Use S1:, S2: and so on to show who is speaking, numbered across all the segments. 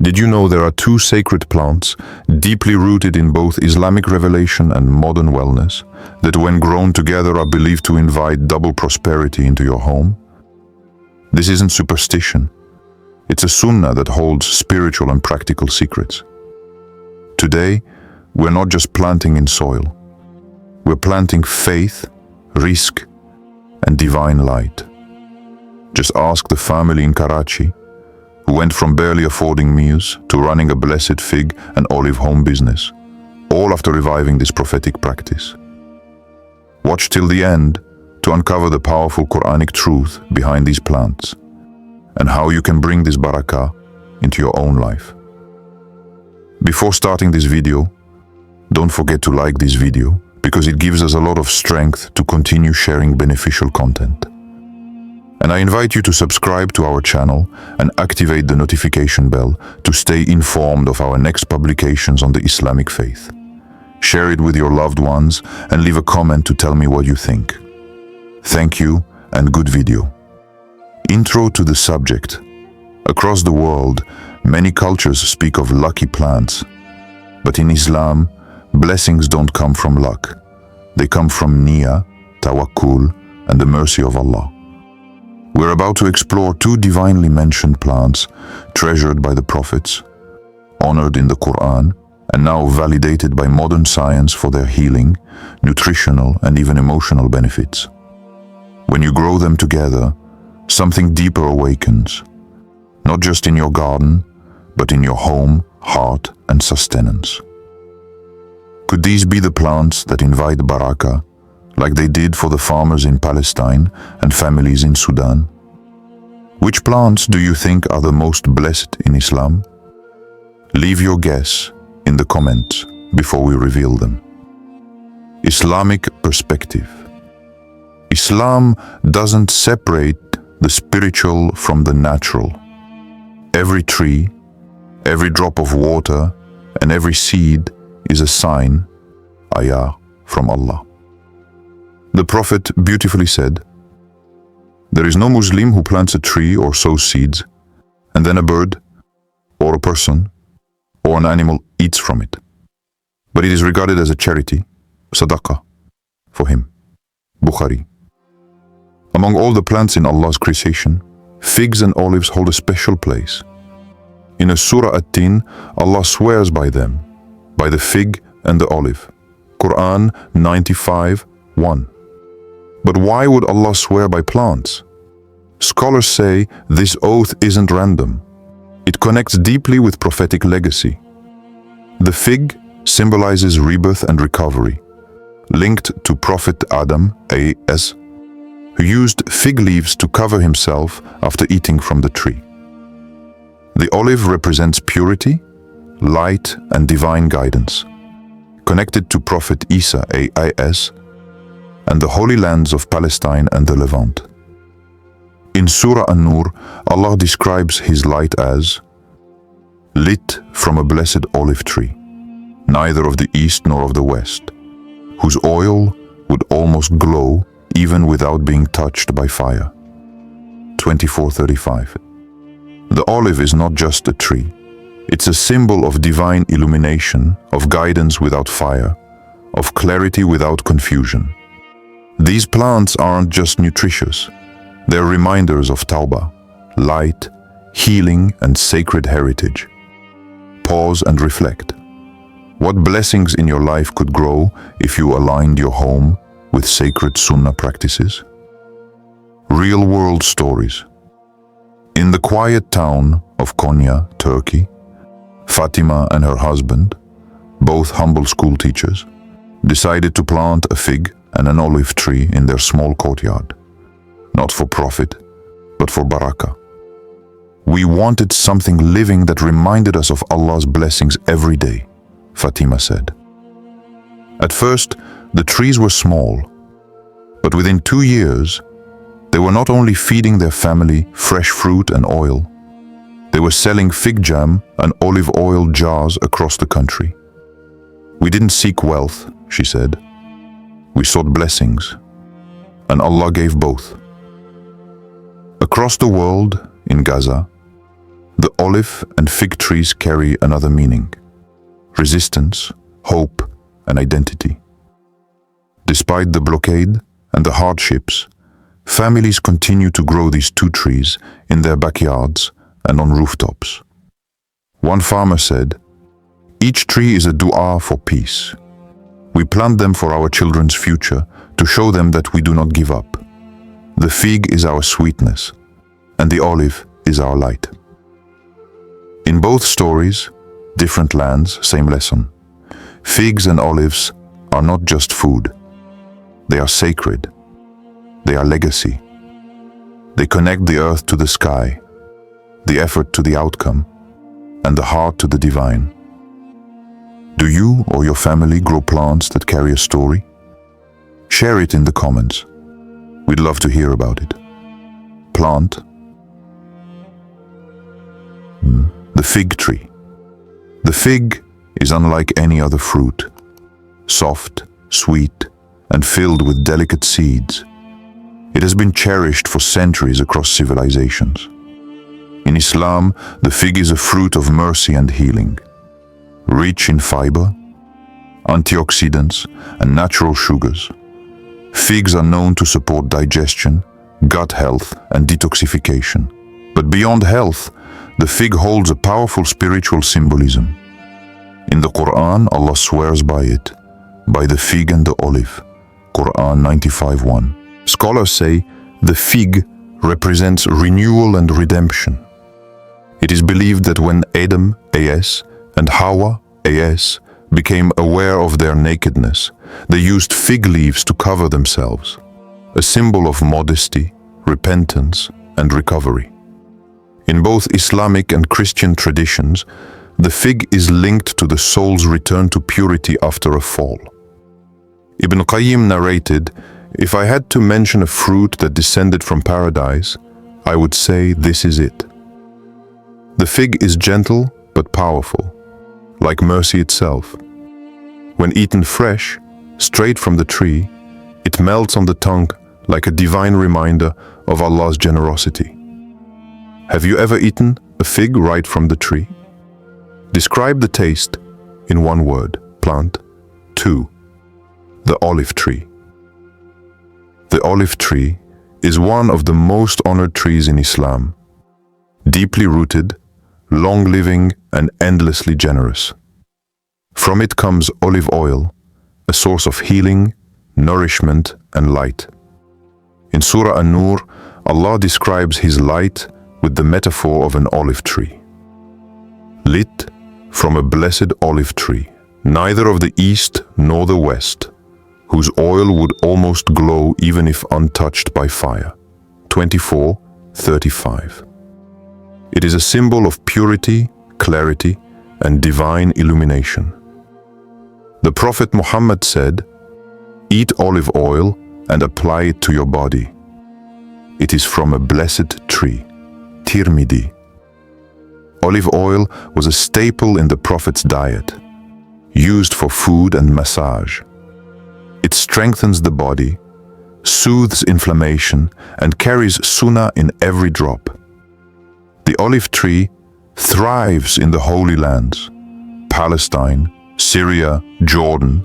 S1: Did you know there are two sacred plants, deeply rooted in both Islamic revelation and modern wellness, that when grown together are believed to invite double prosperity into your home? This isn't superstition. It's a sunnah that holds spiritual and practical secrets. Today, we're not just planting in soil. We're planting faith, rizq, and divine light. Just ask the family in Karachi, who went from barely affording meals to running a blessed fig and olive home business, all after reviving this prophetic practice. Watch till the end to uncover the powerful Quranic truth behind these plants and how you can bring this barakah into your own life. Before starting this video, don't forget to like this video because it gives us a lot of strength to continue sharing beneficial content. And I invite you to subscribe to our channel and activate the notification bell to stay informed of our next publications on the Islamic faith. Share it with your loved ones and leave a comment to tell me what you think. Thank you and good video. Intro to the subject. Across the world, many cultures speak of lucky plants. But in Islam, blessings don't come from luck. They come from niyyah, tawakkul, and the mercy of Allah. We're about to explore two divinely mentioned plants treasured by the prophets, honored in the Quran, and now validated by modern science for their healing, nutritional, and even emotional benefits. When you grow them together, something deeper awakens, not just in your garden, but in your home, heart, and sustenance. Could these be the plants that invite barakah, like they did for the farmers in Palestine and families in Sudan? Which plants do you think are the most blessed in Islam? Leave your guess in the comments before we reveal them. Islamic perspective. Islam doesn't separate the spiritual from the natural. Every tree, every drop of water, and every seed is a sign, ayah, from Allah. The Prophet beautifully said, "There is no Muslim who plants a tree or sows seeds, and then a bird, or a person, or an animal eats from it. But it is regarded as a charity, sadaqah, for him." Bukhari. Among all the plants in Allah's creation, figs and olives hold a special place. In a Surah At-Tin, Allah swears by them, by the fig and the olive. Quran 95:1. But why would Allah swear by plants? Scholars say this oath isn't random. It connects deeply with prophetic legacy. The fig symbolizes rebirth and recovery, linked to Prophet Adam a.s., who used fig leaves to cover himself after eating from the tree. The olive represents purity, light, and divine guidance, connected to Prophet Isa a.s., and the holy lands of Palestine and the Levant. In Surah An-Nur, Allah describes His light as lit from a blessed olive tree, neither of the east nor of the west, whose oil would almost glow even without being touched by fire. 24:35. The olive is not just a tree. It's a symbol of divine illumination, of guidance without fire, of clarity without confusion. These plants aren't just nutritious. They're reminders of tawbah, light, healing, and sacred heritage. Pause and reflect. What blessings in your life could grow if you aligned your home with sacred sunnah practices? Real-world stories. In the quiet town of Konya, Turkey, Fatima and her husband, both humble school teachers, decided to plant a fig and an olive tree in their small courtyard. Not for profit, but for barakah. "We wanted something living that reminded us of Allah's blessings every day," Fatima said. At first, the trees were small, but within 2 years, they were not only feeding their family fresh fruit and oil, they were selling fig jam and olive oil jars across the country. "We didn't seek wealth," she said. "We sought blessings, and Allah gave both." Across the world, in Gaza, The olive and fig trees carry another meaning: resistance, hope, and identity. Despite the blockade and the hardships, families continue to grow these two trees in their backyards and on rooftops. One farmer said, "Each tree is a dua for peace. We plant them for our children's future to show them that we do not give up. The fig is our sweetness, and the olive is our light." In both stories, different lands, same lesson. Figs and olives are not just food. They are sacred. They are legacy. They connect the earth to the sky, the effort to the outcome, and the heart to the divine. Do you or your family grow plants that carry a story? Share it in the comments. We'd love to hear about it. Plant. The fig tree. The fig is unlike any other fruit. Soft, sweet, and filled with delicate seeds. It has been cherished for centuries across civilizations. In Islam, the fig is a fruit of mercy and healing. Rich in fiber, antioxidants, and natural sugars, figs are known to support digestion, gut health, and detoxification. But beyond health, the fig holds a powerful spiritual symbolism. In the Quran, Allah swears by it, by the fig and the olive. Quran 95:1. Scholars say the fig represents renewal and redemption. It is believed that when Adam, AS, and Hawa, AS, became aware of their nakedness, they used fig leaves to cover themselves, a symbol of modesty, repentance, and recovery. In both Islamic and Christian traditions, the fig is linked to the soul's return to purity after a fall. Ibn Qayyim narrated, "If I had to mention a fruit that descended from paradise, I would say this is it." The fig is gentle but powerful, like mercy itself. When eaten fresh, straight from the tree, it melts on the tongue like a divine reminder of Allah's generosity. Have you ever eaten a fig right from the tree? Describe the taste in one word. Plant. 2. The olive tree. The olive tree is one of the most honored trees in Islam. Deeply rooted, long-living, and endlessly generous. From it comes olive oil, a source of healing, nourishment, and light. In Surah An-Nur, Allah describes His light with the metaphor of an olive tree. Lit from a blessed olive tree, neither of the east nor the west, whose oil would almost glow even if untouched by fire. 24:35. It is a symbol of purity, clarity, and divine illumination. The Prophet Muhammad said, "Eat olive oil and apply it to your body. It is from a blessed tree." Tirmidhi. Olive oil was a staple in the Prophet's diet, used for food and massage. It strengthens the body, soothes inflammation, and carries sunnah in every drop. The olive tree thrives in the Holy Lands, Palestine, Syria, Jordan,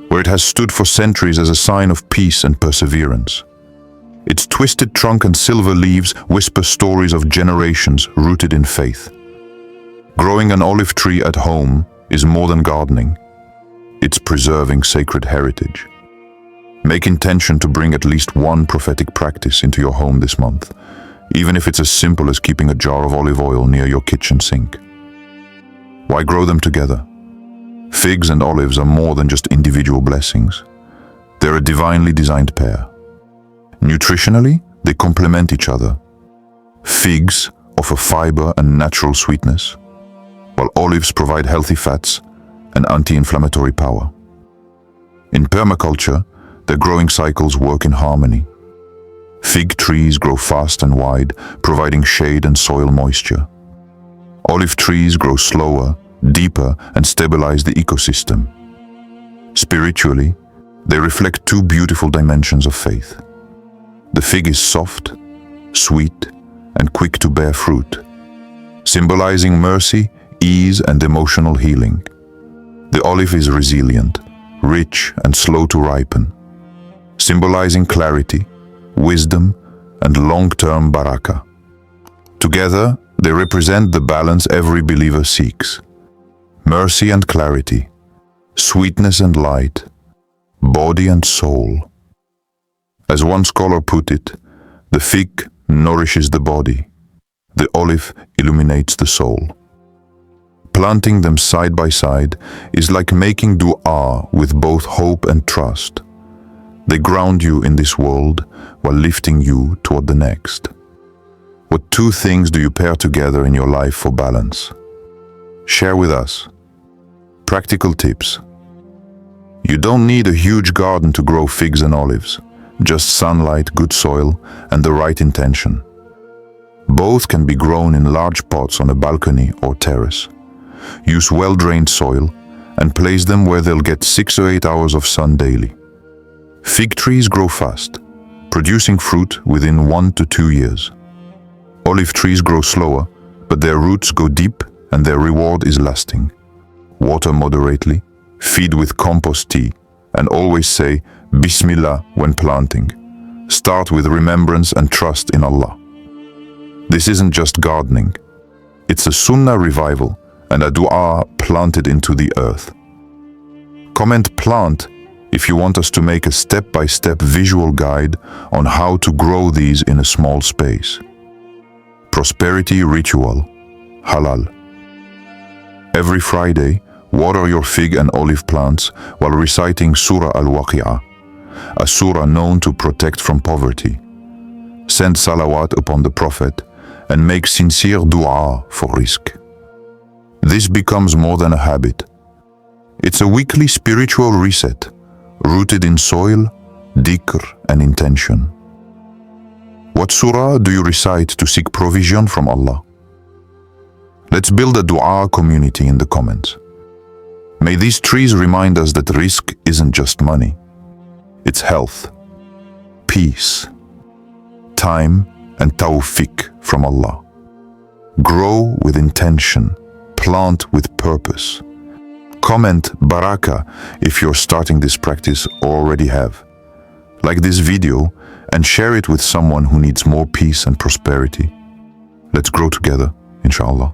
S1: where it has stood for centuries as a sign of peace and perseverance. Its twisted trunk and silver leaves whisper stories of generations rooted in faith. Growing an olive tree at home is more than gardening. It's preserving sacred heritage. Make intention to bring at least one prophetic practice into your home this month, even if it's as simple as keeping a jar of olive oil near your kitchen sink. Why grow them together? Figs and olives are more than just individual blessings. They're a divinely designed pair. Nutritionally, they complement each other. Figs offer fiber and natural sweetness, while olives provide healthy fats and anti-inflammatory power. In permaculture, their growing cycles work in harmony. Fig trees grow fast and wide, providing shade and soil moisture. Olive trees grow slower, deeper, and stabilize the ecosystem. Spiritually, they reflect two beautiful dimensions of faith. The fig is soft, sweet, and quick to bear fruit, symbolizing mercy, ease, and emotional healing. The olive is resilient, rich, and slow to ripen, symbolizing clarity, wisdom, and long-term barakah. Together, they represent the balance every believer seeks: mercy and clarity, sweetness and light, body and soul. As one scholar put it, the fig nourishes the body, the olive illuminates the soul. Planting them side by side is like making dua with both hope and trust. They ground you in this world while lifting you toward the next. What two things do you pair together in your life for balance? Share with us. Practical tips. You don't need a huge garden to grow figs and olives, just sunlight, good soil, and the right intention. Both can be grown in large pots on a balcony or terrace. Use well-drained soil and place them where they'll get 6 or 8 hours of sun daily. Fig trees grow fast, producing fruit within 1 to 2 years. Olive trees grow slower, but their roots go deep and their reward is lasting. Water moderately, feed with compost tea, and always say Bismillah when planting. Start with remembrance and trust in Allah. This isn't just gardening. It's a sunnah revival and a dua planted into the earth. Comment plant if you want us to make a step-by-step visual guide on how to grow these in a small space. Prosperity ritual, halal. Every Friday, water your fig and olive plants while reciting Surah Al-Waqi'ah, a surah known to protect from poverty. Send salawat upon the Prophet and make sincere dua for Rizq. This becomes more than a habit. It's a weekly spiritual reset, rooted in soil, dhikr, and intention. What surah do you recite to seek provision from Allah? Let's build a dua community in the comments. May these trees remind us that Rizq isn't just money. It's health, peace, time, and tawfiq from Allah. Grow with intention, plant with purpose. Comment Barakah if you're starting this practice or already have. Like this video and share it with someone who needs more peace and prosperity. Let's grow together, inshallah.